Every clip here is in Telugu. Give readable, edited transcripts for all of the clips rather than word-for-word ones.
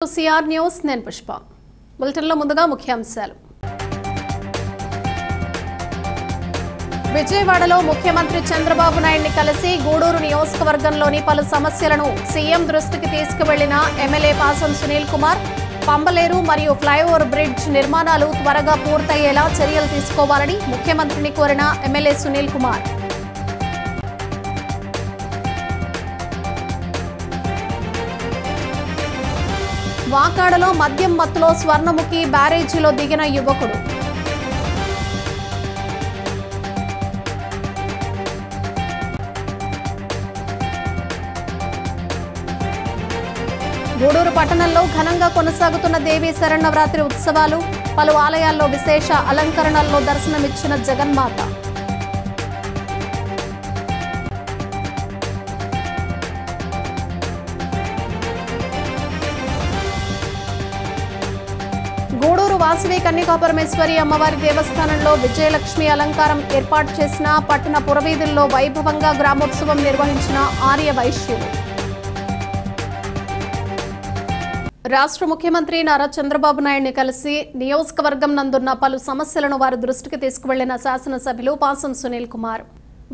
సిఆర్ న్యూస్ నేను పుష్ప బులెటిన్లో ముందుగా ముఖ్యాంశాలు. విజయవాడలో ముఖ్యమంత్రి చంద్రబాబు నాయుడిని కలిసి గూడూరు నియోజకవర్గంలోని పలు సమస్యలను సీఎం దృష్టికి తీసుకువెళ్లిన ఎమ్మెల్యే పాసం సునీల్ కుమార్, పంబలేరు మరియు ఫ్లైఓవర్ బ్రిడ్జ్ నిర్మాణాలు త్వరగా పూర్తయ్యేలా చర్యలు తీసుకోవాలని ముఖ్యమంత్రిని కోరిన ఎమ్మెల్యే సునీల్ కుమార్. వాకాడలో మద్యం మత్తులో స్వర్ణముఖి బ్యారేజీలో దిగిన యువకుడు. గూడూరు పట్టణంలో ఘనంగా కొనసాగుతున్న దేవీ శరన్నవరాత్రి ఉత్సవాలు, పలు ఆలయాల్లో విశేష అలంకరణల్లో దర్శనమిచ్చిన జగన్మాత. గూడూరు వాసవి కన్యకాపరమేశ్వరి అమ్మవారి దేవస్థానంలో విజయలక్ష్మి అలంకారం ఏర్పాటు చేసిన పట్టణ పురవీధుల్లో వైభవంగా గ్రామోత్సవం నిర్వహించిన ఆర్య వైశ్యులు. రాష్ట్ర ముఖ్యమంత్రి నారా చంద్రబాబు నాయుడిని కలిసి నియోజకవర్గం నందున్న పలు సమస్యలను వారి దృష్టికి తీసుకువెళ్లిన శాసనసభ్యులు పాసం సునీల్ కుమార్.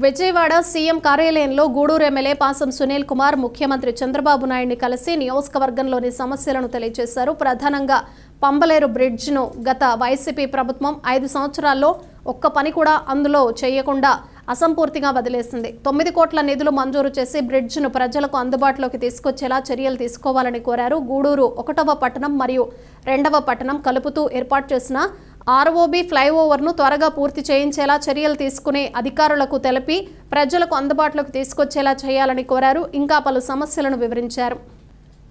విజయవాడ సీఎం కార్యాలయంలో గూడూరు ఎమ్మెల్యే పాసం సునీల్ కుమార్ ముఖ్యమంత్రి చంద్రబాబు నాయుడిని కలిసి నియోజకవర్గంలోని సమస్యలను తెలియజేశారు. ప్రధానంగా పంబలేరు బ్రిడ్జ్ను గత వైసీపీ ప్రభుత్వం 5 సంవత్సరాల్లో ఒక్క పని కూడా అందులో చేయకుండా అసంపూర్తిగా వదిలేసింది. 9 కోట్ల నిధులు మంజూరు చేసి బ్రిడ్జ్ను ప్రజలకు అందుబాటులోకి తీసుకొచ్చేలా చర్యలు తీసుకోవాలని కోరారు. గూడూరు 1వ పట్టణం మరియు 2వ పట్టణం కలుపుతూ ఏర్పాటు చేసిన ఆర్ఓబి ఫ్లైఓవర్ను త్వరగా పూర్తి చేయించేలా చర్యలు తీసుకునే అధికారులకు తెలిపి ప్రజలకు అందుబాటులోకి తీసుకొచ్చేలా చేయాలని కోరారు. ఇంకా పలు సమస్యలను వివరించారు.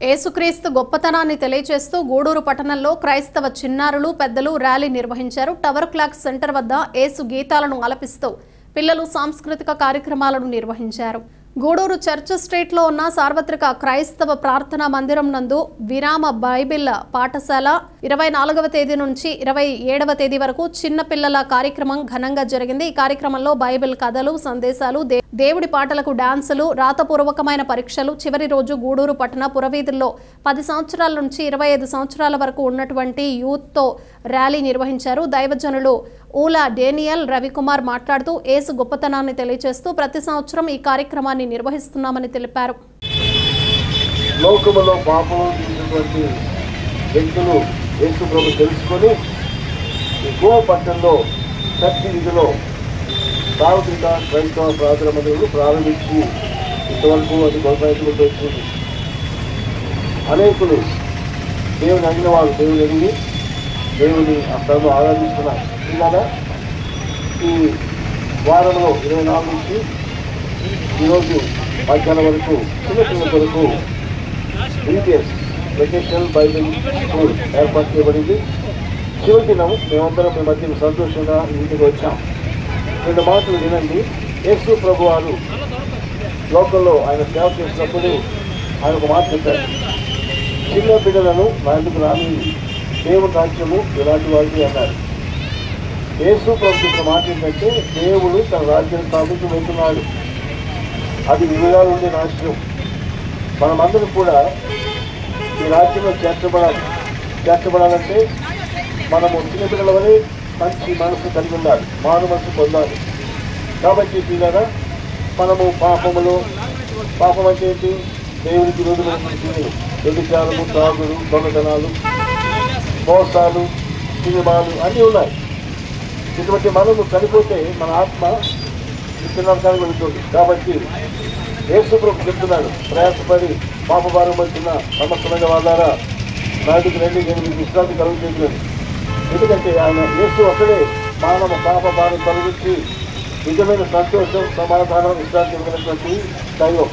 యేసుక్రీస్తు గొప్పతనాన్ని తెలియజేస్తూ గూడూరు పట్టణంలో క్రైస్తవ చిన్నారులు, పెద్దలు ర్యాలీ నిర్వహించారు. టవర్ క్లాక్ సెంటర్ వద్ద యేసు గీతాలను ఆలపిస్తూ పిల్లలు సాంస్కృతిక కార్యక్రమాలను నిర్వహించారు. గూడూరు చర్చ్ స్ట్రీట్లో ఉన్న సార్వత్రిక క్రైస్తవ ప్రార్థనా మందిరం నందు విరామ బైబిల్ పాఠశాల 24వ తేదీ నుంచి 27వ తేదీ వరకు చిన్న పిల్లల కార్యక్రమం ఘనంగా జరిగింది. ఈ కార్యక్రమంలో బైబిల్ కథలు, సందేశాలు, దేవుడి పాటలకు డాన్సులు, రాతపూర్వకమైన పరీక్షలు. చివరి రోజు గూడూరు పట్టణ పురవీధుల్లో 10 సంవత్సరాల నుంచి 25 సంవత్సరాల వరకు ఉన్నటువంటి యూత్తో ర్యాలీ నిర్వహించారు. దైవజనులు ఊలా డేనియల్ రవికుమార్ మాట్లాడుతూ యేసు గొప్పతనాన్ని తెలియజేస్తూ ప్రతి సంవత్సరం ఈ కార్యక్రమాన్ని నిర్వహిస్తున్నామని తెలిపారు. లోకములో పాపము చేసినటువంటి వ్యక్తులు యేసు ప్రభు తెలుసుకొని ఈ గోవా పట్టణంలో చర్చి వీధిలో సార్వత్రిక క్రైస్తవ ప్రార్థన మందిరాలు ప్రారంభించి ఇంతవరకు అది కొనసాగించుకుంటూ వచ్చింది. అనేకులు దేవుని అడిగిన వాళ్ళు దేవుని అడిగి దేవుని ఆ స్థలంలో ఆరాధిస్తున్నారు. ఇలాగా ఈ వారంలో 24 నుంచి ఈరోజు మధ్యాహ్నం వరకు చిన్నపిల్లల కొరకు BTS వెకేషనల్ బైబిల్ స్కూల్ ఏర్పాటు చేయబడింది. చివరి దినం మేమందరం మీ మధ్య సంతోషంగా ఇంటికి వచ్చాం. 2 మాటలు వినండి. యేసు ప్రభు వారు లోకల్లో ఆయన సేవ చేసినప్పుడు ఆయన ఒక మాట చెప్పారు, చిన్న బిడ్డలను నా ఎందుకు రాని, దేవుని రాజ్యము ఇలాంటి వారికి అన్నారు. యేసు ప్రభు చెప్పిన మాట ఏంటంటే దేవుడు తన రాజ్యాన్ని స్థాపించి వెళ్తున్నాడు. అది వివిధాలు ఉండే రాష్ట్రం. మనమందరం కూడా ఈ రాజ్యంలో చేర్చబడాలంటే మనము చిన్నపిల్లల వలె మంచి మనసు కలిగి ఉండాలి, మారు మనసు పొందాలి. కాబట్టి పిల్లల మనము పాపం అంటే ఏంటి? దేవునికి విరోధమైనటువంటి వ్యభిచారము, త్రాగుడు, దొంగతనాలు, మోసాలు, సినిమాలు అన్నీ ఉన్నాయి. ఇటువంటి మనము చనిపోతే మన ఆత్మ నరకానికి వెళుతుంది. కాబట్టి యేసు ప్రభు చెప్తున్నాడు, ప్రయాసపడి పాపభారం వచ్చిన సమస్తమైన వాళ్ళారా నాటికి రండి, నేను మీకు విశ్రాంతి కలుగుతున్నాను. ఎందుకంటే ఆయన యేసు ఒకడే మానవ పాపభారం తొలగించి నిజమైన సంతోషం, సమాధానం, విశ్రాంతి ఇవ్వనటువంటి దైవం.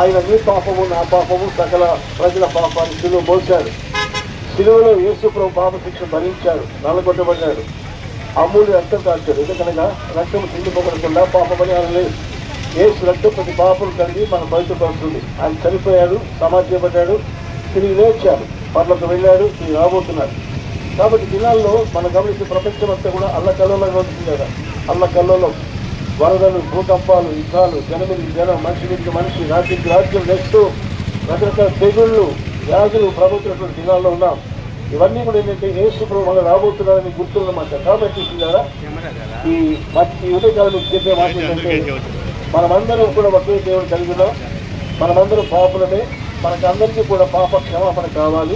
ఆయన మీ పాపము, నా పాపము, సకల ప్రజల పాపాన్ని శిలువ మోశాడు. శిలువలో యేసు ప్రభు పాప శిక్ష భరించాడు, నల్లగొట్టబడ్డాడు, అమూల్య రక్తం కాల్చాడు. ఎందుకనగా రక్తం చిందిపోకుండా పాపమని అనలేదు. యేసు రక్తం ప్రతి పాపం కలిగి మనం పవిత్రపరుస్తుంది. ఆయన చనిపోయాడు, సమాధిపడ్డాడు, తిరిగి లేచాడు, పర్లకు వెళ్ళాడు, తిరిగి రాబోతున్నాడు. కాబట్టి దినాల్లో మనం గమనించే ప్రపంచం అంతా కూడా అల్లకల్లోలంగా ఉంటుంది కదా. అల్లకల్లోలం, వరదలు, భూకంపాలు, యుద్ధాలు, జనం, మనిషి నుంచి మనిషి, రాజ్యం నెక్స్ట్ రకరకాల తెగుళ్ళు, వ్యాధులు ప్రభుత్వటువంటి దినాల్లో ఉన్నాం. ఇవన్నీ కూడా ఏంటంటే యేసు ప్రభు మనం రాబోతున్నారని గుర్తున్నమాట. కాబట్టి ఈ ఉదయకాలం మీకు చెప్పే మాట ఏంటంటే మనమందరం కూడా ఒకే దేవుడు కలిగి ఉన్నాం. మనమందరం పాపులమే. మనకందరికీ కూడా పాప క్షమాపణ కావాలి.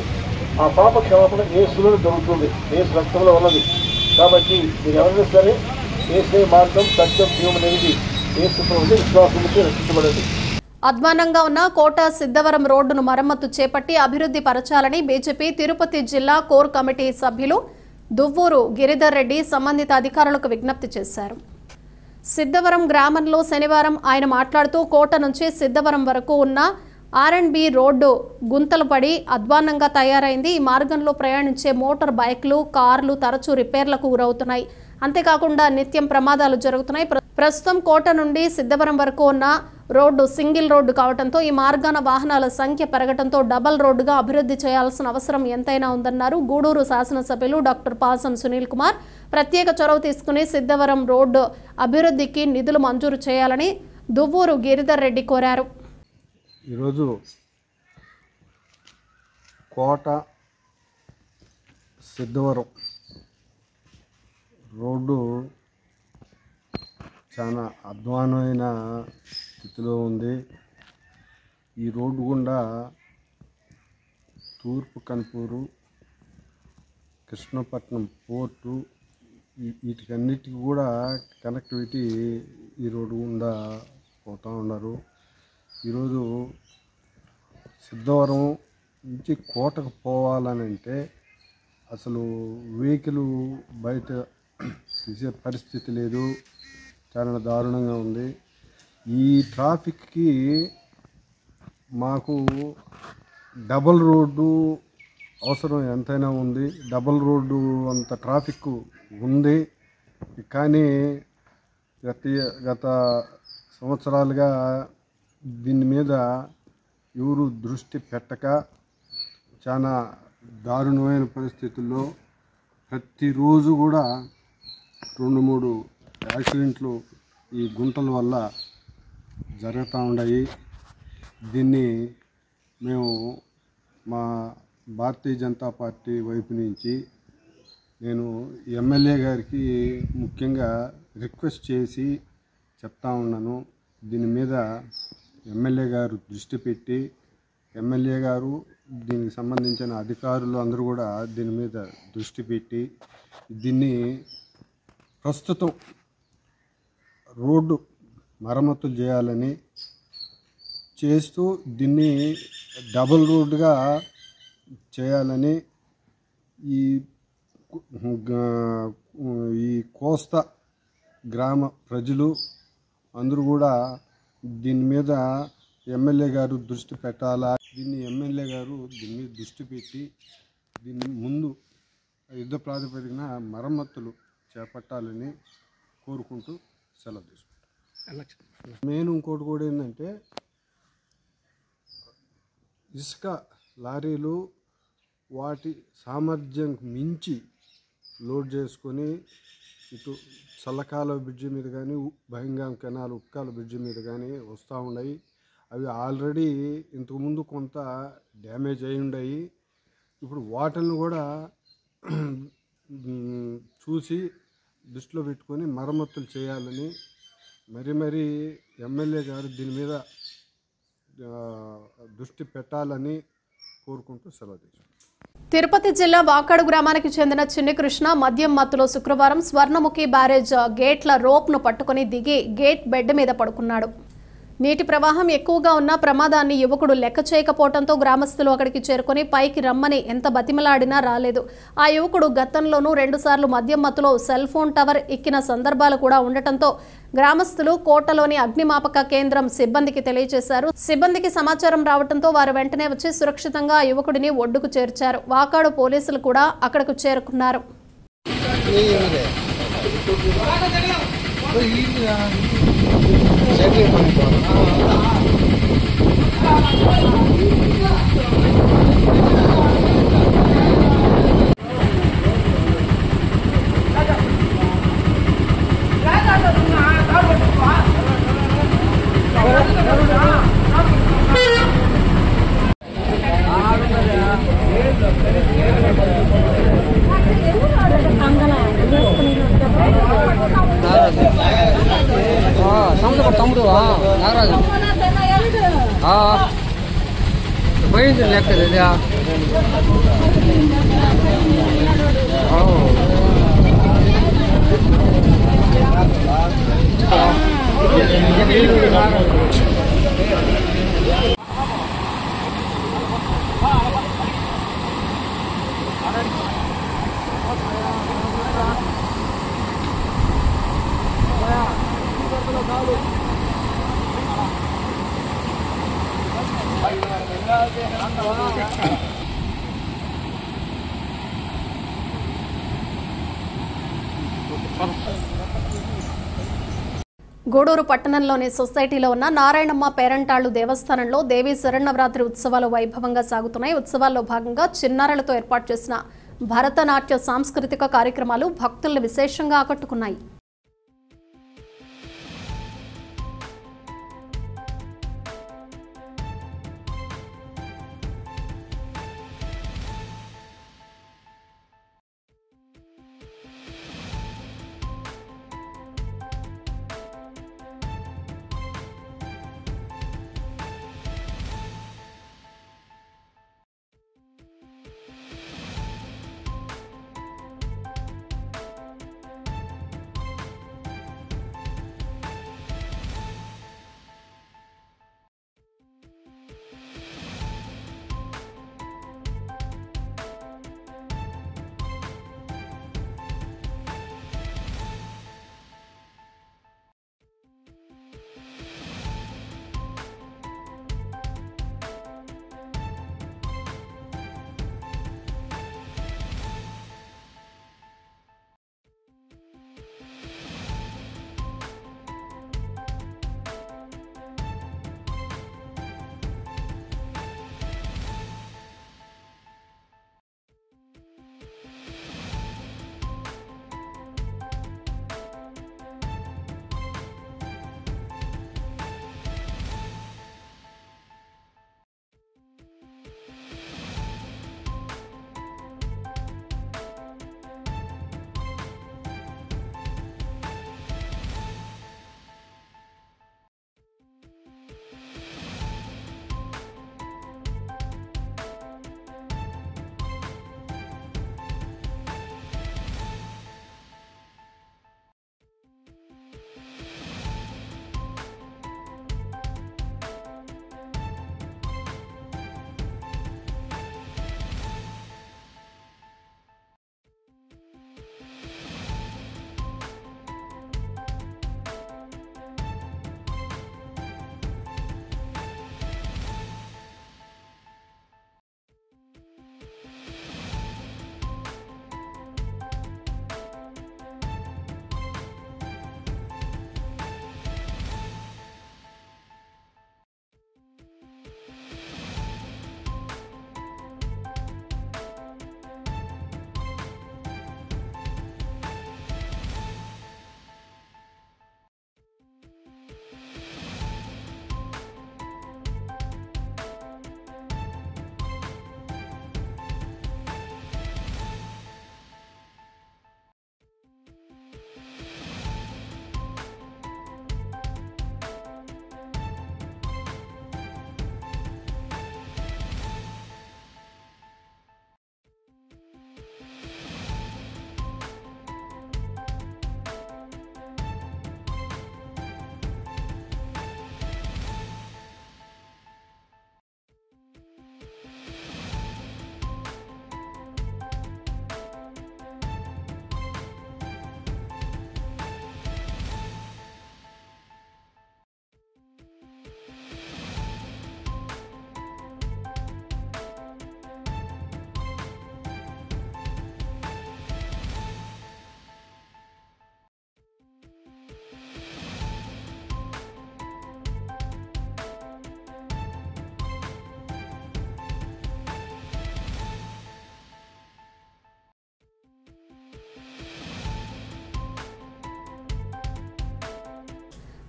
ఆ పాప క్షమాపణ యేసులో దొరుకుతుంది, యేసు రక్తంలో ఉన్నది. కాబట్టి మీరు ఎవరైనా సరే యేసే మార్గం, సత్యం, జీవం అనేది యేసు ప్రభువుని విశ్వాసంతో రక్షించబడింది. అధ్వానంగా ఉన్న కోట సిద్ధవరం రోడ్డును మరమ్మతు చేపట్టి అభివృద్ధి పరచాలని బీజేపీ తిరుపతి జిల్లా కోర్ కమిటీ సభ్యులు దువ్వూరు గిరిధర్ రెడ్డి సంబంధిత అధికారులకు విజ్ఞప్తి చేశారు. సిద్ధవరం గ్రామంలో శనివారం ఆయన మాట్లాడుతూ కోట నుంచి సిద్ధవరం వరకు ఉన్న R&B రోడ్డు గుంతలు పడి అధ్వానంగా తయారైంది. ఈ మార్గంలో ప్రయాణించే మోటార్ బైక్లు, కార్లు తరచూ రిపేర్లకు గురవుతున్నాయి. అంతేకాకుండా నిత్యం ప్రమాదాలు జరుగుతున్నాయి. ప్రస్తుతం కోట నుండి సిద్ధవరం వరకు ఉన్న రోడ్డు సింగిల్ రోడ్డు కావడంతో ఈ మార్గాన వాహనాల సంఖ్య పెరగడంతో డబల్ రోడ్డుగా అభివృద్ధి చేయాల్సిన అవసరం ఎంతైనా ఉందన్నారు. గూడూరు శాసనసభ్యులు డాక్టర్ పాసం సునీల్ కుమార్ ప్రత్యేక చొరవ తీసుకుని సిద్ధవరం రోడ్డు అభివృద్ధికి నిధులు మంజూరు చేయాలని దువ్వూరు గిరిధర్ రెడ్డి కోరారు. ఈరోజు కోట సిద్ధవరం రోడ్డు చాలా అధ్వానమైన స్థితిలో ఉంది. ఈ రోడ్డు గుండా తూర్పు కన్పూరు, కృష్ణపట్నం పోర్టు వీటికన్నిటికీ కూడా కనెక్టివిటీ ఈ రోడ్డు గుండా పోతూ ఉన్నారు. ఈరోజు సిద్ధవరం నుంచి కోటకు పోవాలని అంటే అసలు వెహికల్ బయట తీసే పరిస్థితి లేదు, చాలా దారుణంగా ఉంది. ఈ ట్రాఫిక్కి మాకు డబల్ రోడ్డు అవసరం ఎంతైనా ఉంది. డబల్ రోడ్డు అంత ట్రాఫిక్ ఉంది, కానీ గత సంవత్సరాలుగా దీని మీద ఎవరు దృష్టి పెట్టక చాలా దారుణమైన పరిస్థితుల్లో ప్రతిరోజు కూడా 2-3 యాక్సిడెంట్లు ఈ గుంటల వల్ల జరుగుతూ ఉన్నాయి. దీన్ని మేము మా భారతీయ జనతా పార్టీ వైపు నుంచి నేను ఎమ్మెల్యే గారికి ముఖ్యంగా రిక్వెస్ట్ చేసి చెప్తా ఉన్నాను. దీని మీద ఎమ్మెల్యే గారు దృష్టి పెట్టి, ఎమ్మెల్యే గారు దీనికి సంబంధించిన అధికారులు అందరూ కూడా దీని మీద దృష్టి పెట్టి దీన్ని ప్రస్తుతం రోడ్డు మరమ్మతులు చేయాలని చేస్తూ దీన్ని డబుల్ రోడ్డుగా చేయాలని ఈ కోస్తా గ్రామ ప్రజలు అందరూ కూడా దీని మీద ఎమ్మెల్యే గారు దృష్టి పెట్టాలా. దీన్ని ఎమ్మెల్యే గారు దీని మీద దృష్టి పెట్టి దీన్ని ముందు యుద్ధ ప్రాతిపదికన మరమ్మతులు చేపట్టాలని కోరుకుంటూ సెలవు తీసుకుంటాం. మెయిన్ ఇంకోటి కూడా ఏంటంటే ఇసుక లారీలు వాటి సామర్థ్యం మించి లోడ్ చేసుకొని ఇటు చల్లకాల బ్రిడ్జి మీద కానీ, బహింగాం కెనాల్ ఉక్కాల బ్రిడ్జి మీద కానీ వస్తూ ఉన్నాయి. అవి ఆల్రెడీ ఇంతకుముందు కొంత డ్యామేజ్ అయి ఉన్నాయి. ఇప్పుడు వాటిని కూడా చూసి దృష్టిలో పెట్టుకొని మరమ్మతులు చేయాలని మరీ ఎమ్మెల్యే గారు దీని మీద దృష్టి పెట్టాలని కోరుకుంటూ సెలవు తీసుకుంటాం. తిరుపతి జిల్లా వాకాడు గ్రామానికి చెందిన చిన్ని కృష్ణ మద్యం మత్తులో శుక్రవారం స్వర్ణముఖి బ్యారేజ్ గేట్ల రోప్ను పట్టుకుని దిగి గేట్ బెడ్ మీద పడుకున్నాడు. నీటి ప్రవాహం ఎక్కువగా ఉన్న ప్రమాదాన్ని యువకుడు లెక్క చేయకపోవడంతో గ్రామస్తులు అక్కడికి చేరుకొని పైకి రమ్మని ఎంత బతిమలాడినా రాలేదు. ఆ యువకుడు గతంలోనూ 2 సార్లు మద్యం మత్తులో సెల్ ఫోన్ టవర్ ఎక్కిన సందర్భాలు కూడా ఉండటంతో గ్రామస్తులు కోటలోని అగ్నిమాపక కేంద్రం సిబ్బందికి తెలియజేశారు. సిబ్బందికి సమాచారం రావడంతో వారు వెంటనే వచ్చి సురక్షితంగా ఆ యువకుడిని ఒడ్డుకు చేర్చారు. వాకాడు పోలీసులు కూడా అక్కడకు చేరుకున్నారు. పోయింది లెక్క గూడూరు పట్టణంలోని సొసైటీలో ఉన్న నారాయణమ్మ పేరంటాళ్లు దేవస్థానంలో దేవీ శరన్నవరాత్రి ఉత్సవాలు వైభవంగా సాగుతున్నాయి. ఉత్సవాల్లో భాగంగా చిన్నారులతో ఏర్పాటు చేసిన భరతనాట్య సాంస్కృతిక కార్యక్రమాలు భక్తులను విశేషంగా ఆకట్టుకున్నాయి.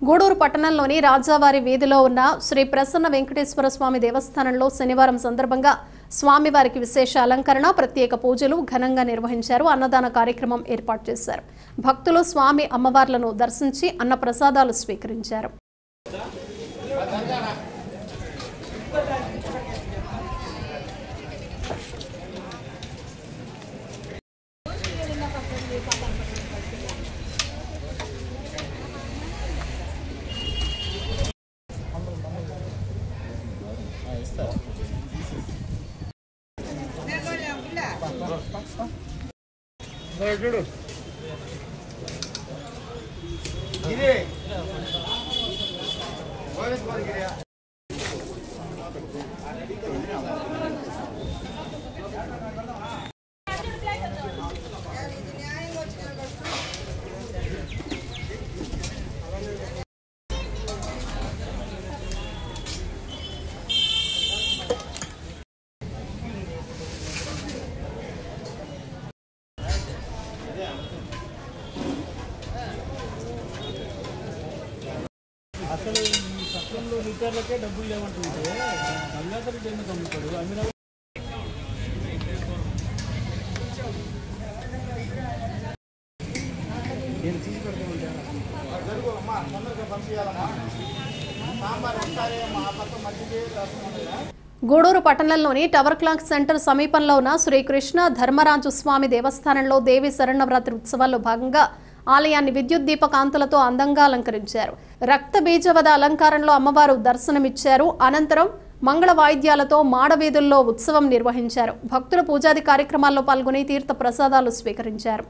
గూడూరు పట్టణంలోని రాజావారి వీధిలో ఉన్న శ్రీ ప్రసన్న వెంకటేశ్వర స్వామి దేవస్థానంలో శనివారం సందర్భంగా స్వామివారికి విశేష అలంకరణ, ప్రత్యేక పూజలు ఘనంగా నిర్వహించారు. అన్నదాన కార్యక్రమం ఏర్పాటు చేశారు. భక్తులు స్వామి అమ్మవార్లను దర్శించి అన్న ప్రసాదాలు స్వీకరించారు. చూడు గిరి అసలు ఈ సత్రంలో లీటర్లకే డబ్బులు లేవంటుంటే గంగాధర ఎందుకు అమ్ముతాడు అమ్మిన నేను తీసి పెడతాను గూడూరు పట్టణంలోని టవర్ క్లాక్ సెంటర్ సమీపంలో ఉన్న శ్రీకృష్ణ ధర్మరాజు స్వామి దేవస్థానంలో దేవి శరణవరాత్రి ఉత్సవాల్లో భాగంగా ఆలయాన్ని విద్యుత్ దీపకాంతులతో అందంగా అలంకరించారు. రక్త బీజవద అలంకారంలో అమ్మవారు దర్శనమిచ్చారు. అనంతరం మంగళ వాయిద్యాలతో మాడవీధుల్లో ఉత్సవం నిర్వహించారు. భక్తుల పూజాది కార్యక్రమాల్లో పాల్గొని తీర్థ ప్రసాదాలు స్వీకరించారు.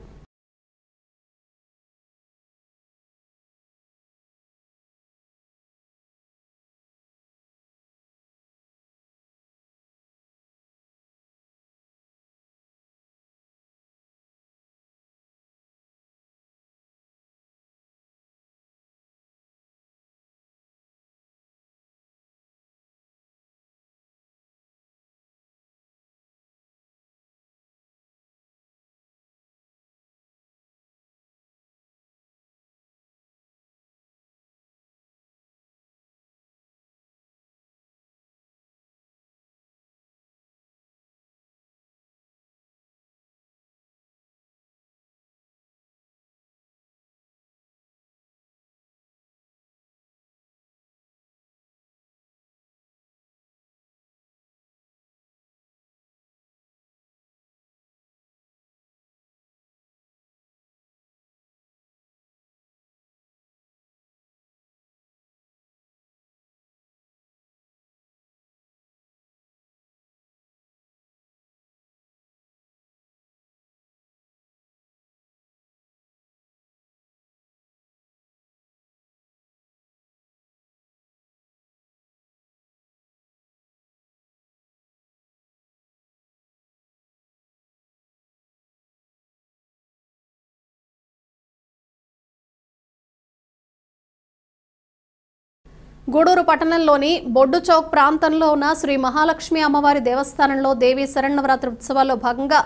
గూడూరు పట్టణంలోని బొడ్డు చౌక్ ప్రాంతంలో ఉన్న శ్రీ మహాలక్ష్మి అమ్మవారి దేవస్థానంలో దేవి శరణవరాత్రి ఉత్సవాల్లో భాగంగా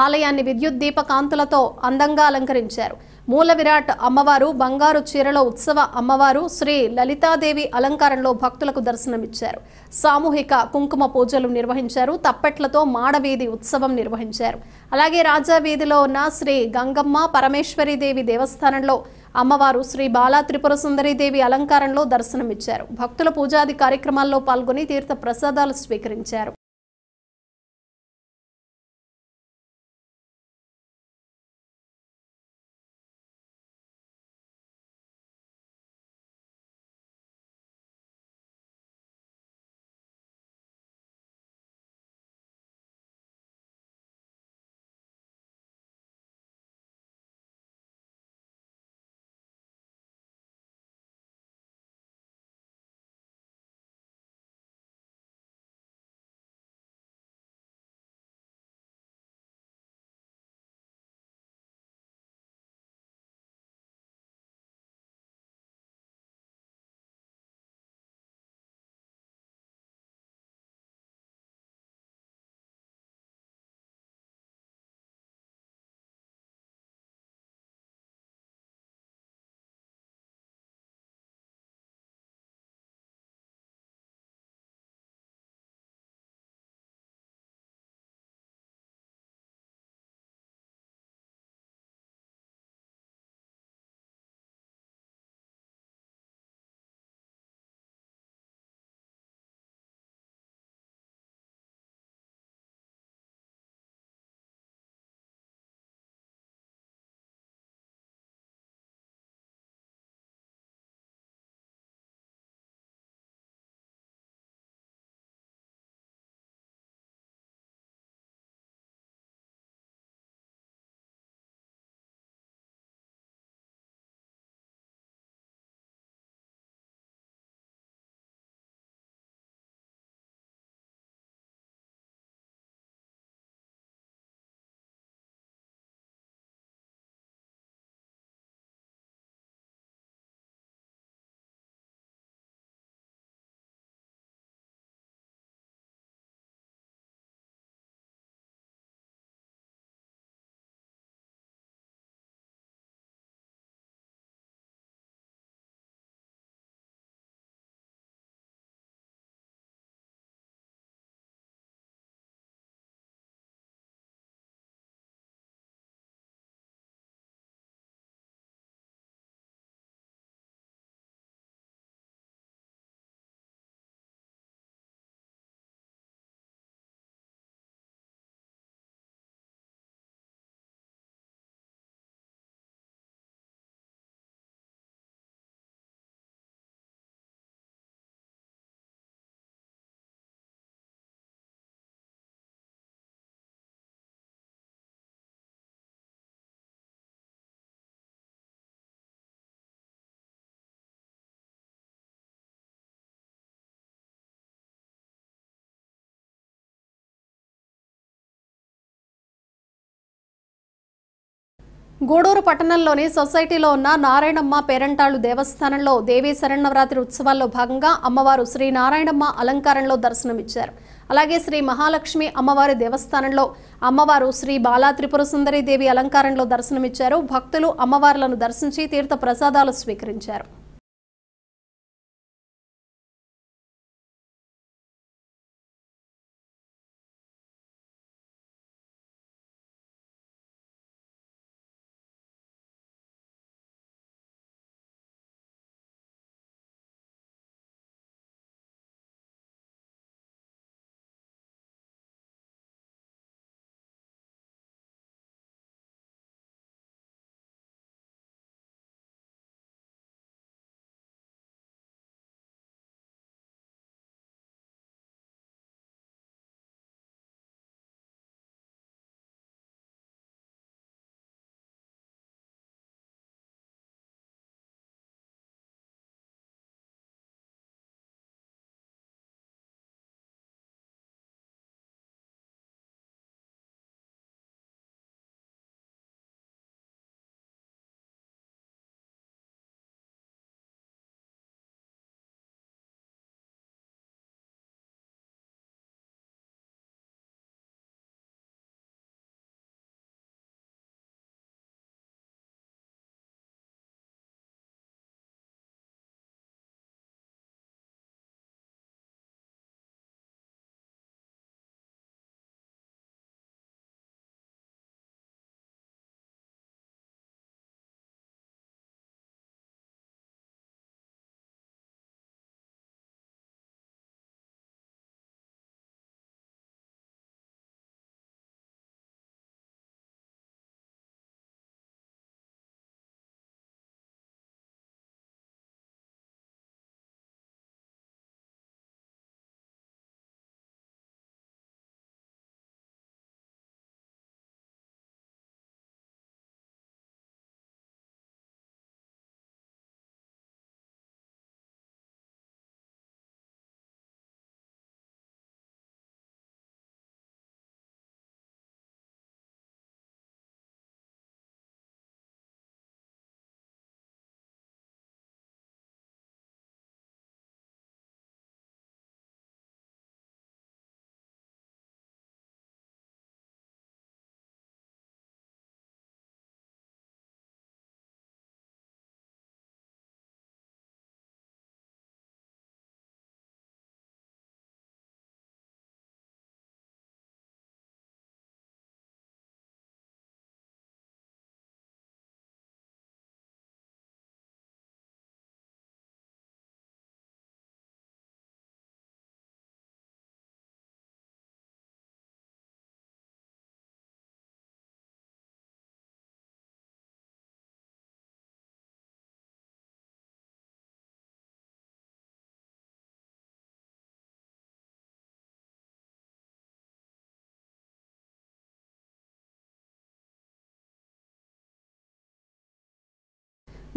ఆలయాన్ని విద్యుత్ దీపకాంతులతో అందంగా అలంకరించారు. మూల విరాట్ అమ్మవారు బంగారు చీరలో ఉత్సవ అమ్మవారు శ్రీ లలితాదేవి అలంకారంలో భక్తులకు దర్శనమిచ్చారు. సామూహిక కుంకుమ పూజలు నిర్వహించారు. తప్పెట్లతో మాడవీధి ఉత్సవం నిర్వహించారు. అలాగే రాజావీధిలో ఉన్న శ్రీ గంగమ్మ పరమేశ్వరీదేవి దేవస్థానంలో అమ్మవారు శ్రీ బాలా త్రిపుర సుందరీదేవి అలంకారంలో దర్శనమిచ్చారు. భక్తుల పూజాది కార్యక్రమాల్లో పాల్గొని తీర్థ ప్రసాదాలు స్వీకరించారు. గూడూరు పట్టణంలోని సొసైటీలో ఉన్న నారాయణమ్మ పేరంటాళ్లు దేవస్థానంలో దేవీ శరన్నవరాత్రి ఉత్సవాల్లో భాగంగా అమ్మవారు శ్రీ నారాయణమ్మ అలంకారంలో దర్శనమిచ్చారు. అలాగే శ్రీ మహాలక్ష్మి అమ్మవారి దేవస్థానంలో అమ్మవారు శ్రీ బాలా త్రిపుర సుందరి దేవి అలంకారంలో దర్శనమిచ్చారు. భక్తులు అమ్మవార్లను దర్శించి తీర్థ ప్రసాదాలు స్వీకరించారు.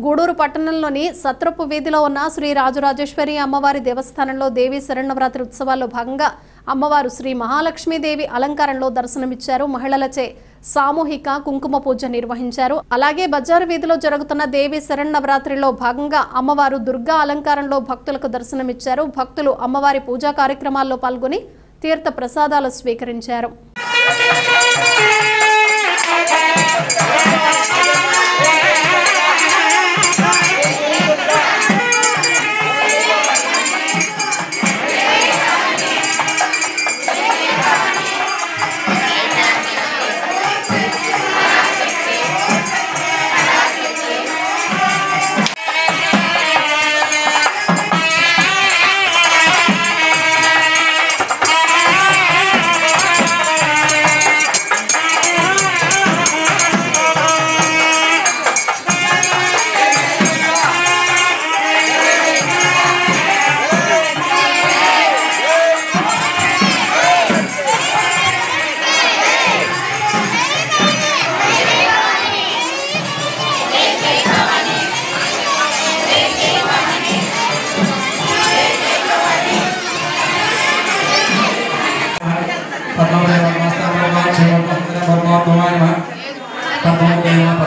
గూడూరు పట్టణంలోని సత్రపు వీధిలో ఉన్న శ్రీ రాజరాజేశ్వరి అమ్మవారి దేవస్థానంలో దేవీ శరన్నవరాత్రి ఉత్సవాల్లో భాగంగా అమ్మవారు శ్రీ మహాలక్ష్మీదేవి అలంకారంలో దర్శనమిచ్చారు. మహిళలచే సామూహిక కుంకుమ పూజ నిర్వహించారు. అలాగే బజారు వీధిలో జరుగుతున్న దేవీ శరన్నవరాత్రిలో భాగంగా అమ్మవారు దుర్గా అలంకారంలో భక్తులకు దర్శనమిచ్చారు. భక్తులు అమ్మవారి పూజా కార్యక్రమాల్లో పాల్గొని తీర్థ ప్రసాదాలు స్వీకరించారు.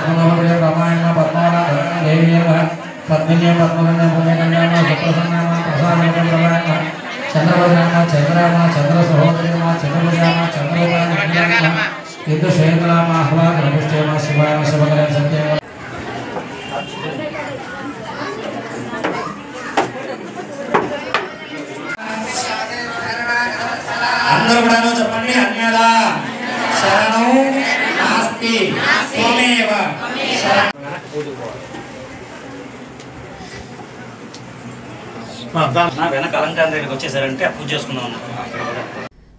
Pernah చంద్రమ చంద్ర సహోదరిమ చంద్రభుజామ చంద్రరూపామ ఇందు శేఖరామ ఆహ్లాద పుష్టిమ శివాయ శివకర సత్యమ అందరూ కూడా చెప్పండి అన్యదా శరణం నాస్తి త్వమేవ వెనక అలంకారం దగ్గరికి వచ్చేసారంటే పూజ చేసుకున్నాం.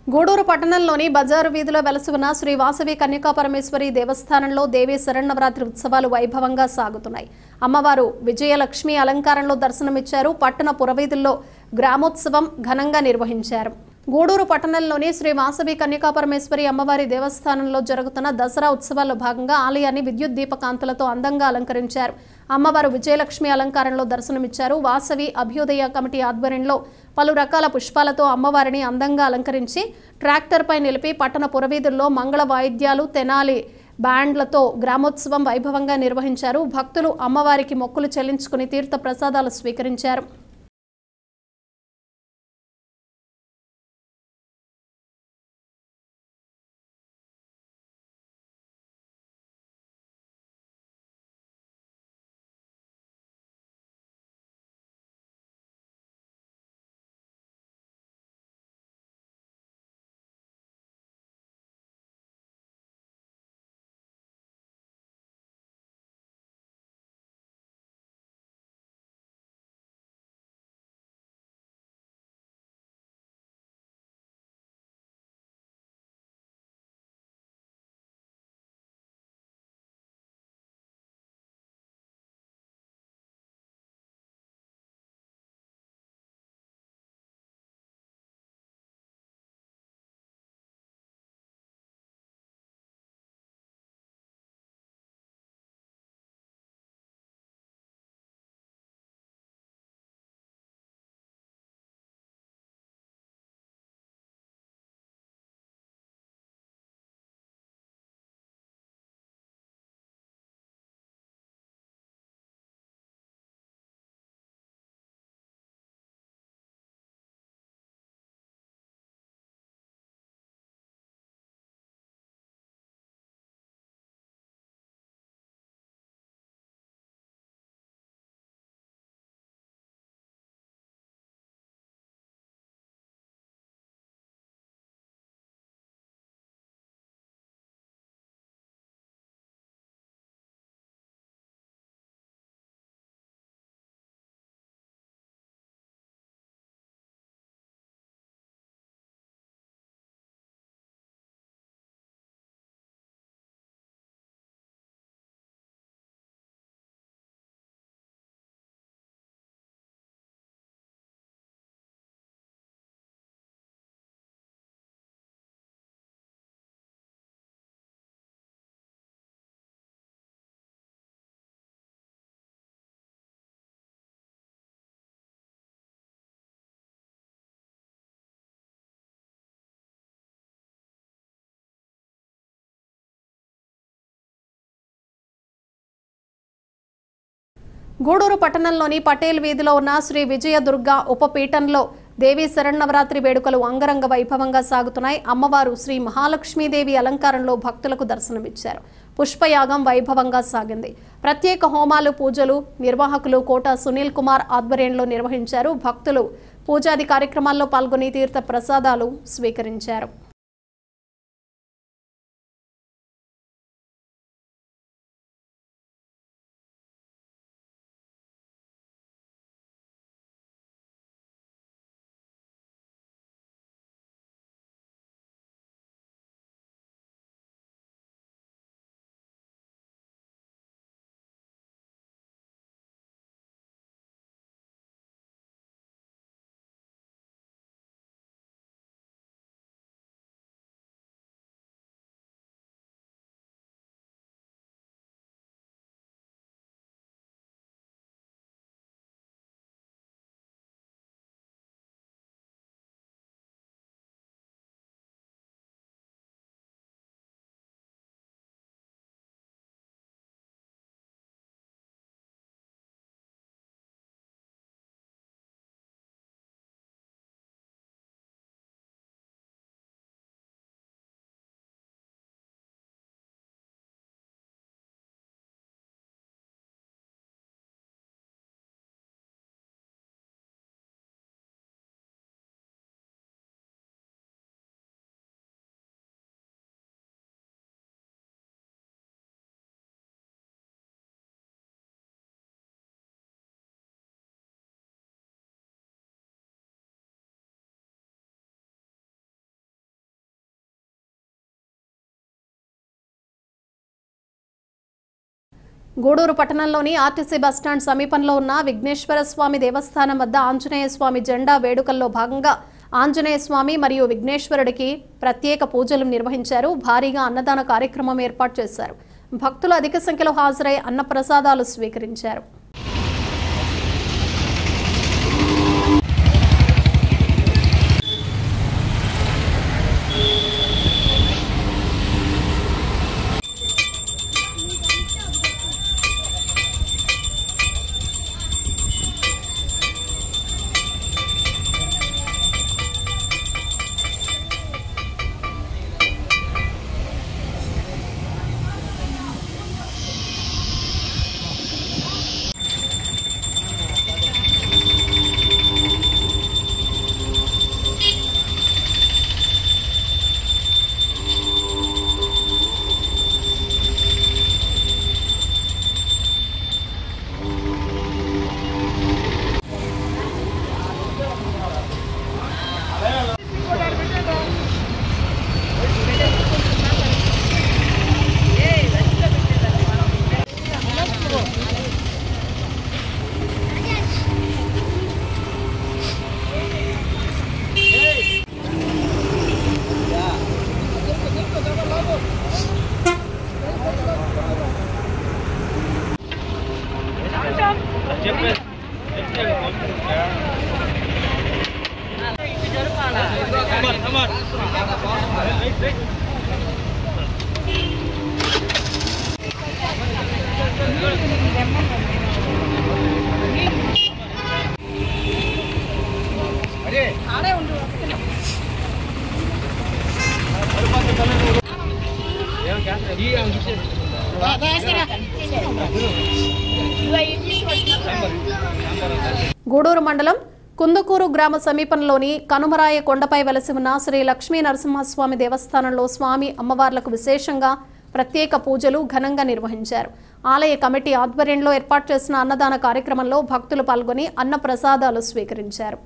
గూడూరు పట్టణంలోని బజారు వీధిలో వెలసి ఉన్న శ్రీ వాసవి కన్యకా పరమేశ్వరి దేవస్థానంలో దేవీ శరన్నవరాత్రి ఉత్సవాలు వైభవంగా సాగుతున్నాయి. అమ్మవారు విజయలక్ష్మి అలంకారంలో దర్శనమిచ్చారు. పట్టణ పురవీధుల్లో గ్రామోత్సవం ఘనంగా నిర్వహించారు. గూడూరు పట్టణంలోని శ్రీ వాసవి కన్యకా పరమేశ్వరి అమ్మవారి దేవస్థానంలో జరుగుతున్న దసరా ఉత్సవాల్లో భాగంగా ఆలయాన్ని విద్యుత్ దీపకాంతులతో అందంగా అలంకరించారు. అమ్మవారు విజయలక్ష్మి అలంకారంలో దర్శనమిచ్చారు. వాసవి అభ్యుదయ కమిటీ ఆధ్వర్యంలో పలు రకాల పుష్పాలతో అమ్మవారిని అందంగా అలంకరించి ట్రాక్టర్పై నిలిపి పట్టణ పురవీధుల్లో మంగళ వాయిద్యాలు తెనాలి బ్యాండ్లతో గ్రామోత్సవం వైభవంగా నిర్వహించారు. భక్తులు అమ్మవారికి మొక్కులు చెల్లించుకుని తీర్థ ప్రసాదాలు స్వీకరించారు. గూడూరు పట్టణంలోని పటేల్ వీధిలో ఉన్న శ్రీ విజయదుర్గ ఉపపీఠంలో దేవీ శరన్నవరాత్రి వేడుకలు అంగరంగ వైభవంగా సాగుతున్నాయి. అమ్మవారు శ్రీ మహాలక్ష్మీదేవి అలంకారంలో భక్తులకు దర్శనమిచ్చారు. పుష్పయాగం వైభవంగా సాగింది. ప్రత్యేక హోమాలు పూజలు నిర్వాహకులు కోట సునీల్ కుమార్ ఆధ్వర్యంలో నిర్వహించారు. భక్తులు పూజాది కార్యక్రమాల్లో పాల్గొని తీర్థ ప్రసాదాలు స్వీకరించారు. గూడూరు పట్టణంలోని ఆర్టీసీ బస్టాండ్ సమీపంలో ఉన్న విఘ్నేశ్వర స్వామి దేవస్థానం వద్ద ఆంజనేయ స్వామి జెండా వేడుకల్లో భాగంగా ఆంజనేయ స్వామి మరియు విఘ్నేశ్వరుడికి ప్రత్యేక పూజలు నిర్వహించారు. భారీగా అన్నదాన కార్యక్రమం ఏర్పాటు చేశారు. భక్తులు అధిక సంఖ్యలో హాజరై అన్నప్రసాదాలు స్వీకరించారు. గూడూరు మండలం కుందుకూరు గ్రామ సమీపంలోని కనుమరాయ కొండపై వెలసి ఉన్న శ్రీ లక్ష్మీ నరసింహస్వామి దేవస్థానంలో స్వామి అమ్మవార్లకు విశేషంగా ప్రత్యేక పూజలు ఘనంగా నిర్వహించారు. ఆలయ కమిటీ ఆధ్వర్యంలో ఏర్పాటు చేసిన అన్నదాన కార్యక్రమంలో భక్తులు పాల్గొని అన్న ప్రసాదాలు స్వీకరించారు.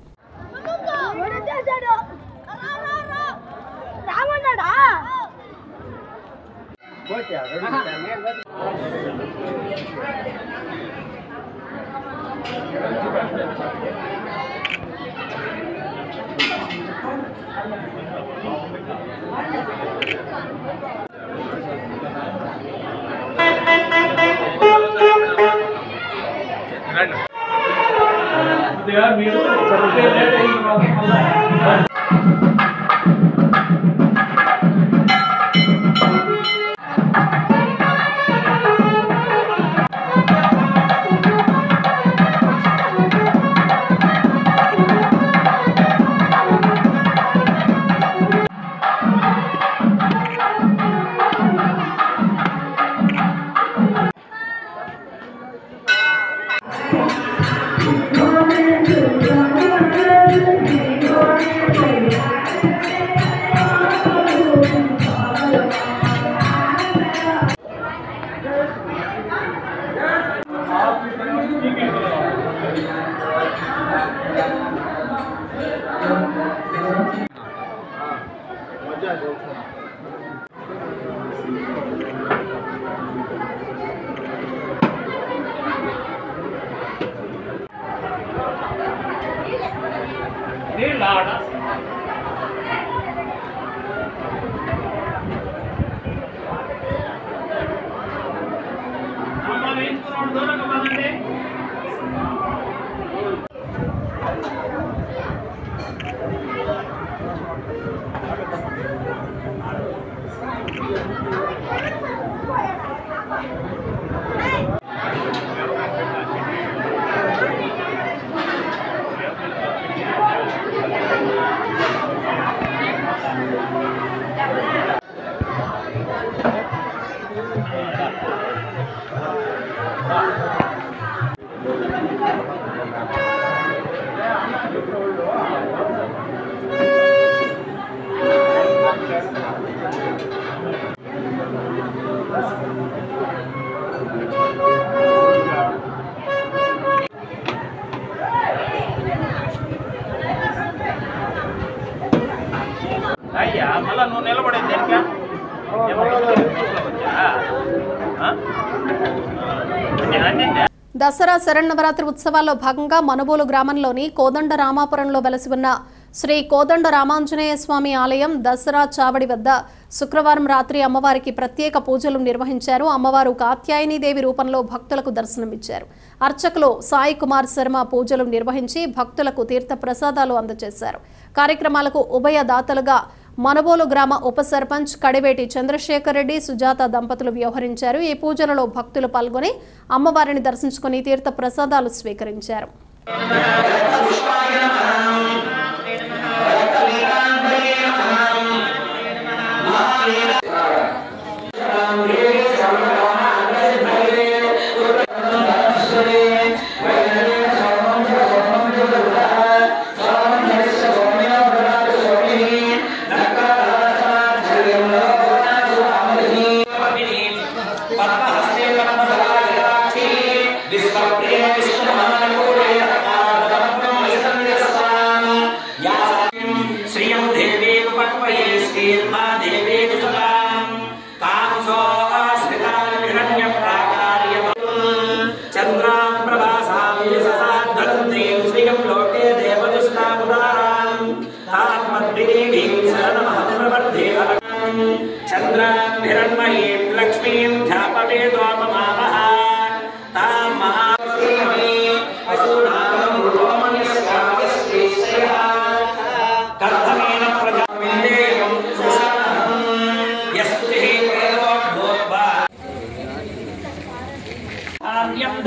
మళ్ళా నువ్వు నిలబడేది దేనికా దసరా శరన్నవరాత్రి ఉత్సవాల్లో భాగంగా మనుబోలు గ్రామంలోని కోదండ రామాపురంలో వెలసి ఉన్న శ్రీ కోదండ రామాంజనేయ స్వామి ఆలయం దసరా చావడి వద్ద శుక్రవారం రాత్రి అమ్మవారికి ప్రత్యేక పూజలు నిర్వహించారు. అమ్మవారు కాత్యాయనీదేవి రూపంలో భక్తులకు దర్శనమిచ్చారు. అర్చకులు సాయి కుమార్ శర్మ పూజలు నిర్వహించి భక్తులకు తీర్థ ప్రసాదాలు అందజేశారు. కార్యక్రమాలకు ఉభయదాతలుగా మనుబోలు గ్రామ ఉప సర్పంచ్ కడివేటి చంద్రశేఖర్ రెడ్డి, సుజాత దంపతులు వ్యవహరించారు. ఈ పూజలలో భక్తులు పాల్గొని అమ్మవారిని దర్శించుకుని తీర్థ ప్రసాదాలు స్వీకరించారు.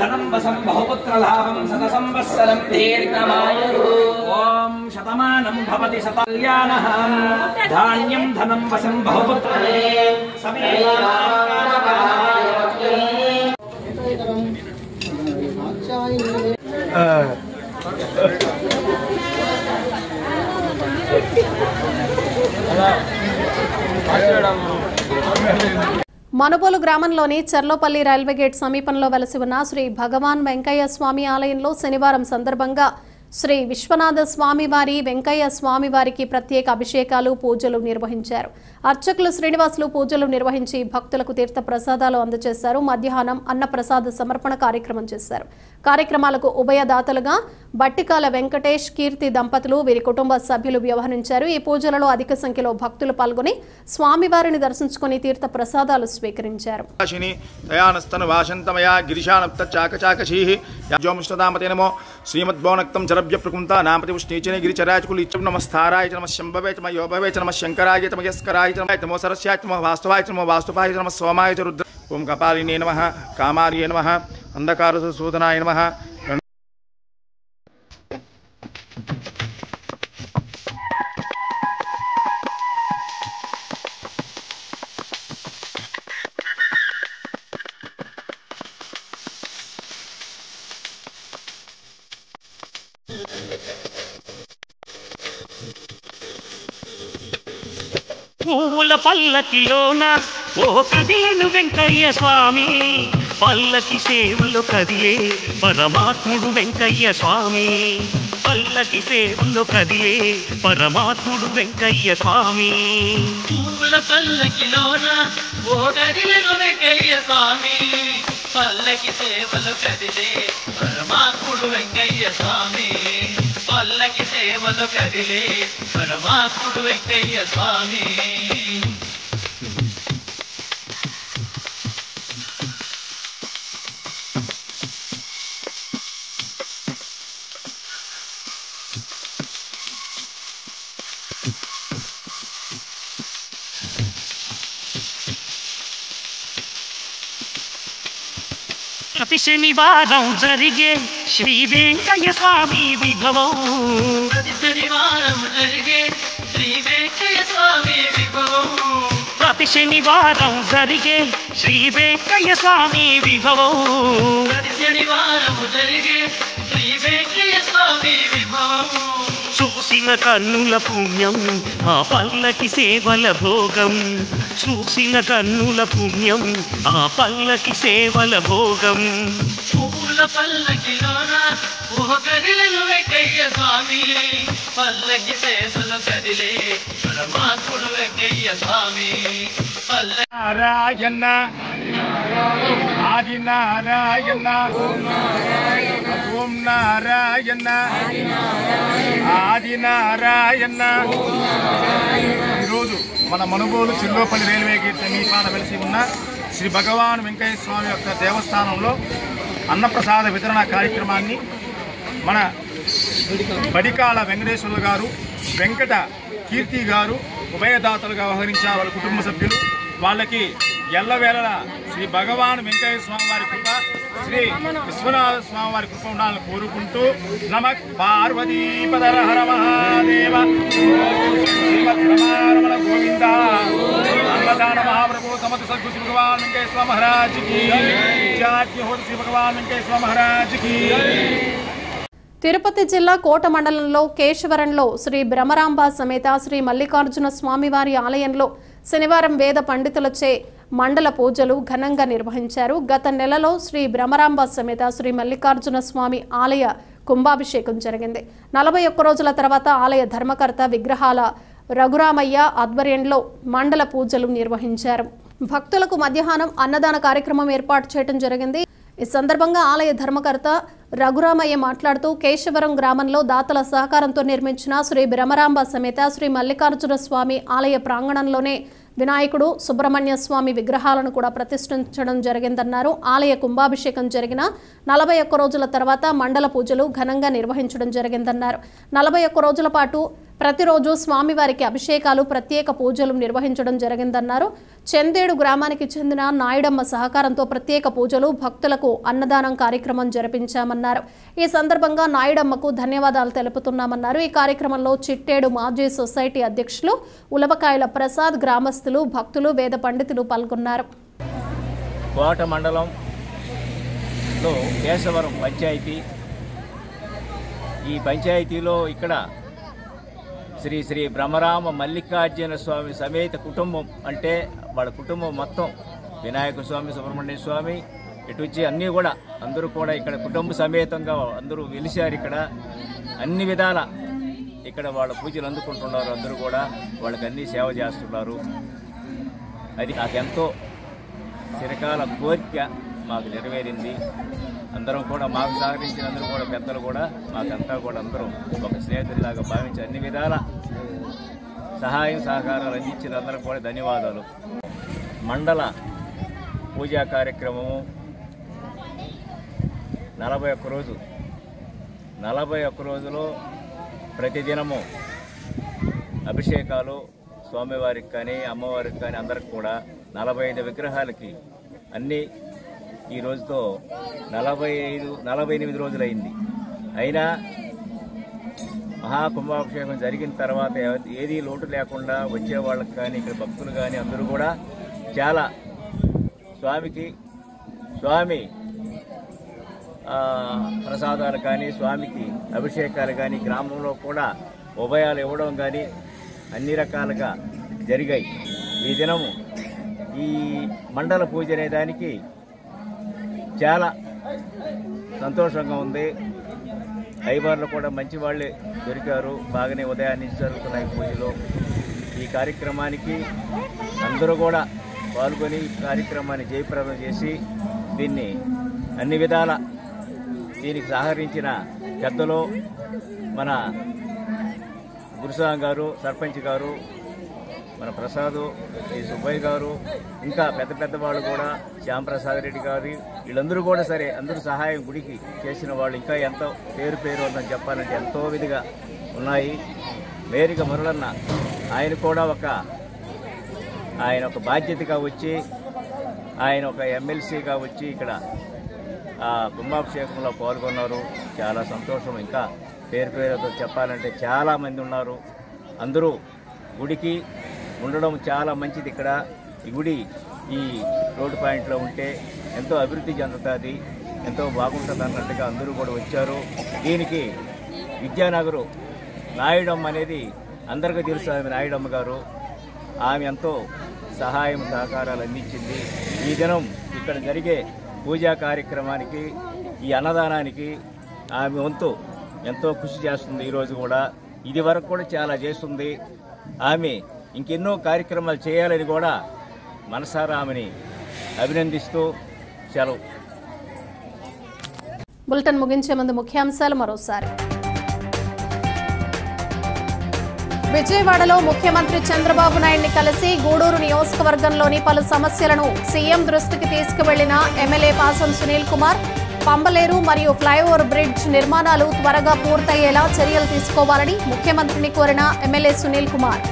धनं वसं बहुपुत्रलाभं सतसंवत्सरं दीर्घमायुः ओम शतमानं भवति शतकल्याणः धान्यं धनं वसं बहुपुत्रले మనుబోలు గ్రామంలోని చర్లోపల్లి రైల్వే గేట్ సమీపంలో వెలసి ఉన్న శ్రీ భగవాన్ వెంకయ్య స్వామి ఆలయంలో శనివారం సందర్భంగా శ్రీ విశ్వనాథ స్వామివారి వెంకయ్య స్వామివారికి ప్రత్యేక అభిషేకాలు పూజలు నిర్వహించారు. అర్చకులు శ్రీనివాసులు పూజలు నిర్వహించి భక్తులకు తీర్థ ప్రసాదాలు అందజేశారు. మధ్యాహ్నం అన్నప్రసాద సమర్పణ కార్యక్రమం చేశారు. కార్యక్రమాలకు ఉభయదాతలుగా బట్టికాల వెంకటేష్, కీర్తి దంపతులు, వీరి కుటుంబ సభ్యులు వ్యవహరించారు. ఈ పూజలలో అధిక సంఖ్యలో భక్తులు పాల్గొని స్వామివారిని దర్శించుకుని తీర్థ ప్రసాదాలు స్వీకరించారు. ప్రకుంత నామతి ఉష్ణీచనే గిరిచరాచకులు ఇచ్చం నమస్తారాయ నమ శంభవే నమ యోభవే నమ శంకరాయ నమ యస్కరాయ నమో సరస్యాయ నమ వాస్తవాయ నమ వాస్తుపాయ నమ సోమాయ రుద్ర ఓం కపాలినే నమః కామార్యే నమః అంధకార సూదనాయ నమః. పూల పల్లకిలోన ఓ కదిలేను వెంకయ్య స్వామి, పల్లకి సేవలో కదిలే పరమాత్ముడు వెంకయ్య స్వామి, పల్లకి సేవలో కదిలే పరమాత్ముడు వెంకయ్య స్వామి. పూల పల్లకిలోన ఓ కదిలేను వెంకయ్య స్వామి, పల్లకి సేవలో కదిలే పరమాత్ముడు వెంకయ్య స్వామి, పల్లకి సేవలో కదిలే పరమాత్ముడు వెంకయ్య స్వామి. ప్రతి శనివారం జరిగే శ్రీ వెంకయ్య స్వామి విభవం, ప్రతి శనివారం జరిగే శ్రీ వెంకయ్య స్వామి విభవం, ప్రతి శనివారం జరిగే శ్రీ వెంకయ్య స్వామి విభవం, ప్రతి శనివారం జరిగే శ్రీ వెంకయ్య స్వామి విభవం. చూసిన కన్నుల పుణ్యం ఆ పల్లకి సేవల భోగం, చూసిన కన్నుల పుణ్యం ఆ పల్లకి సేవల భోగం. పూల పల్లకిలోన ఓ కదిలేను వెంకయ్య స్వామి, పల్లకి సేవలు కదిలే పరమాత్ముడు వెంకయ్య స్వామి, నారాయణ ఆది నారాయణ ఓం నారాయణ ఆది నారాయణ. ఈరోజు మన మనుగోలు చిల్లోపల్లి రైల్వే గేట్ సమీపాన వెలిసి ఉన్న శ్రీ భగవాన్ వెంకయ్య స్వామి యొక్క దేవస్థానంలో అన్నప్రసాద వితరణ కార్యక్రమాన్ని మన బడికాల వెంకటేశ్వర్లు గారు, వెంకట కీర్తి గారు ఉభయదాతలుగా వ్యవహరించారు. వాళ్ళ కుటుంబ సభ్యులు వాళ్ళకి ఎల్లవేళలా శ్రీ భగవాన్ వెంకయ్య స్వామి వారి కృప, శ్రీ విశ్వనాథ స్వామి వారి కృప ఉండాలని కోరుకుంటూ నమః పార్వతీపదర హర మహాదేవ శ్రీమద్రమారమణ గోవింద అన్నదాన మహాప్రభు సమర్థ సద్గురు శ్రీ భగవాన్ వెంకయ్య స్వామి మహారాజ్కి జాత్యహోత శ్రీ భగవాన్ వెంకయ్య స్వామి మహారాజ్కి. తిరుపతి జిల్లా కోట మండలంలో కేశవరంలో శ్రీ భ్రమరాంబ సమేత శ్రీ మల్లికార్జున స్వామివారి ఆలయంలో శనివారం వేద పండితులచే మండల పూజలు ఘనంగా నిర్వహించారు. గత నెలలో శ్రీ భ్రమరాంబ సమేత శ్రీ మల్లికార్జున స్వామి ఆలయ కుంభాభిషేకం జరిగింది. 41 రోజుల తర్వాత ఆలయ ధర్మకర్త విగ్రహాల రఘురామయ్య ఆధ్వర్యంలో మండల పూజలు నిర్వహించారు. భక్తులకు మధ్యాహ్నం అన్నదాన కార్యక్రమం ఏర్పాటు చేయడం జరిగింది. ఈ సందర్భంగా ఆలయ ధర్మకర్త రఘురామయ్య మాట్లాడుతూ కేశవరం గ్రామంలో దాతల సహకారంతో నిర్మించిన శ్రీ భ్రమరాంబ సమేత శ్రీ మల్లికార్జున స్వామి ఆలయ ప్రాంగణంలోనే వినాయకుడు, సుబ్రహ్మణ్య స్వామి విగ్రహాలను కూడా ప్రతిష్ఠించడం జరిగిందన్నారు. ఆలయ కుంభాభిషేకం జరిగిన 41 రోజుల తర్వాత మండల పూజలు ఘనంగా నిర్వహించడం జరిగిందన్నారు. 41 రోజుల పాటు ప్రతిరోజు స్వామివారికి అభిషేకాలు, ప్రత్యేక పూజలు నిర్వహించడం జరిగిందన్నారు. చెందేడు గ్రామానికి చెందిన నాయుడమ్మ సహకారంతో ప్రత్యేక పూజలు, భక్తులకు అన్నదానం కార్యక్రమం జరిపించామన్నారు. ఈ సందర్భంగా నాయుడమ్మకు ధన్యవాదాలు తెలుపుతున్నామన్నారు. ఈ కార్యక్రమంలో చిట్టేడు మాజీ సొసైటీ అధ్యక్షులు ఉలవకాయల ప్రసాద్, గ్రామస్తులు, భక్తులు, వేద పండితులు పాల్గొన్నారు. కోట మండలంలో కేశవరం పంచాయతీ, ఈ పంచాయతీలో ఇక్కడ శ్రీ శ్రీ భ్రమరామ మల్లికార్జున స్వామి సమేత కుటుంబం, అంటే వాళ్ళ కుటుంబం మొత్తం వినాయక స్వామి, సుబ్రహ్మణ్య స్వామి ఇటు వచ్చి అన్నీ కూడా అందరూ కూడా ఇక్కడ కుటుంబ సమేతంగా అందరూ వెలిశారు. ఇక్కడ అన్ని విధాల ఇక్కడ వాళ్ళ పూజలు అందుకుంటున్నారు. అందరూ కూడా వాళ్ళకి అన్ని సేవ చేస్తున్నారు. అది నాకెంతో చిరకాల కోరిక మాకు నెరవేరింది. అందరం కూడా మాకు సహకరించిన అందరూ కూడా పెద్దలు కూడా మాకంతా కూడా అందరూ ఒక స్నేహితుడిలాగా భావించి అన్ని విధాల సహాయం సహకారాలు అందించిన అందరూ కూడా ధన్యవాదాలు. మండల పూజా కార్యక్రమము 41 రోజులో ప్రతిదినము అభిషేకాలు స్వామివారికి కానీ అమ్మవారికి కానీ అందరికి కూడా 45 విగ్రహాలకి అన్నీ ఈ రోజుతో 48 రోజులైంది. అయినా మహాకుంభాభిషేకం జరిగిన తర్వాత ఏదీ లోటు లేకుండా వచ్చే వాళ్ళకి కానీ ఇక్కడ భక్తులు కానీ అందరూ కూడా చాలా స్వామి ప్రసాదాలు కానీ, స్వామికి అభిషేకాలు కానీ, గ్రామంలో కూడా ఉభయాలు ఇవ్వడం కానీ అన్ని రకాలుగా జరిగాయి. ఈ దినము ఈ మండల పూజ అనే దానికి చాలా సంతోషంగా ఉంది. అయ్యవార్లు కూడా మంచి వాళ్ళే దొరికారు. బాగానే ఉదయాన్ని జరుగుతున్నాయి పూజలు. ఈ కార్యక్రమానికి అందరూ కూడా పాల్గొని ఈ కార్యక్రమాన్ని జయప్రదం చేసి దీన్ని అన్ని విధాల దీనికి సహకరించిన పెద్దలు మన గురుస్వామి గారు, సర్పంచ్ గారు, మన ప్రసాదు, ఈ సుబ్బయ్య గారు, ఇంకా పెద్ద వాళ్ళు కూడా శ్యాంప్రసాద్ రెడ్డి గారు, వీళ్ళందరూ కూడా సరే అందరూ సహాయం గుడికి చేసిన వాళ్ళు ఇంకా ఎంతో పేరు ఉందని చెప్పాలంటే ఎంతో విధిగా ఉన్నాయి. మేరిక మురళన్న ఆయన కూడా ఆయన ఒక బాధ్యతగా వచ్చి, ఆయన ఒక ఎమ్మెల్సీగా వచ్చి ఇక్కడ కుంభాభిషేకంలో పాల్గొన్నారు. చాలా సంతోషం. ఇంకా పేరుతో చెప్పాలంటే చాలామంది ఉన్నారు. అందరూ గుడికి ఉండడం చాలా మంచిది. ఇక్కడ ఈ గుడి ఈ రోడ్డు పాయింట్లో ఉంటే ఎంతో అభివృద్ధి చెందుతుంది, ఎంతో బాగుంటుంది అన్నట్టుగా అందరూ కూడా వచ్చారు. దీనికి విద్యానగరు నాయుడమ్మ అనేది అందరికీ తెలుసు. ఆమె నాయుడమ్మ గారు, ఆమె ఎంతో సహాయం సహకారాలు అందించింది. ఈ దినం ఇక్కడ జరిగే పూజా కార్యక్రమానికి, ఈ అన్నదానానికి ఆమె వంతు ఎంతో కృషి చేస్తుంది. ఈరోజు కూడా ఇది వరకు కూడా చాలా చేస్తుంది. ఆమె ఇంకెన్నో కార్యక్రమాలు చేయాలని కూడా మనసారా ఆమెని అభినందిస్తూ సెలవు. బులెటిన్ ముగించే ముందు ముఖ్యాంశాలు మరోసారి. విజయవాడలో ముఖ్యమంత్రి చంద్రబాబు నాయుడిని కలిసి గూడూరు నియోజకవర్గంలోని పలు సమస్యలను సీఎం దృష్టికి తీసుకువెళ్లిన ఎమ్మెల్యే పాసం సునీల్ కుమార్. పంబలేరు మరియు ఫ్లైఓవర్ బ్రిడ్జ్ నిర్మాణాలు త్వరగా పూర్తయ్యేలా చర్యలు తీసుకోవాలని ముఖ్యమంత్రిని కోరిన ఎమ్మెల్యే సునీల్ కుమార్.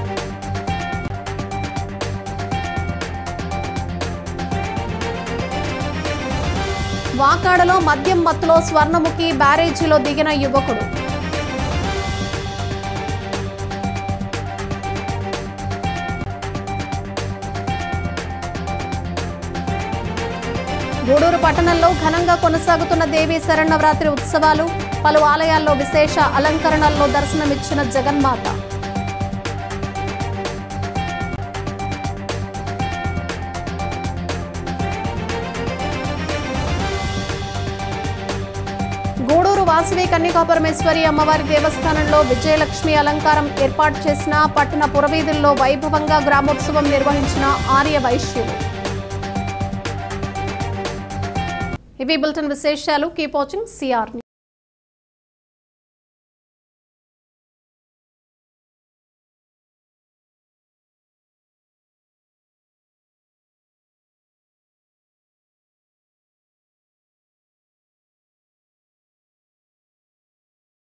వాకాడలో మద్యం మత్తులో స్వర్ణముఖి బ్యారేజీలో దిగిన యువకుడు. గూడూరు పట్టణంలో ఘనంగా కొనసాగుతున్న దేవీ శరన్నవరాత్రి ఉత్సవాలు. పలు ఆలయాల్లో విశేష అలంకరణల్లో దర్శనమిచ్చిన జగన్మాత. గూడూరు వాసవి కన్యకాపరమేశ్వరి అమ్మవారి దేవస్థానంలో విజయలక్ష్మి అలంకారం ఏర్పాటు చేసిన పట్టణ పురవీధుల్లో వైభవంగా గ్రామోత్సవం నిర్వహించిన ఆర్య వైశ్యులు. ఇవి బులెటిన్ విశేషాలు. Keep watching CR.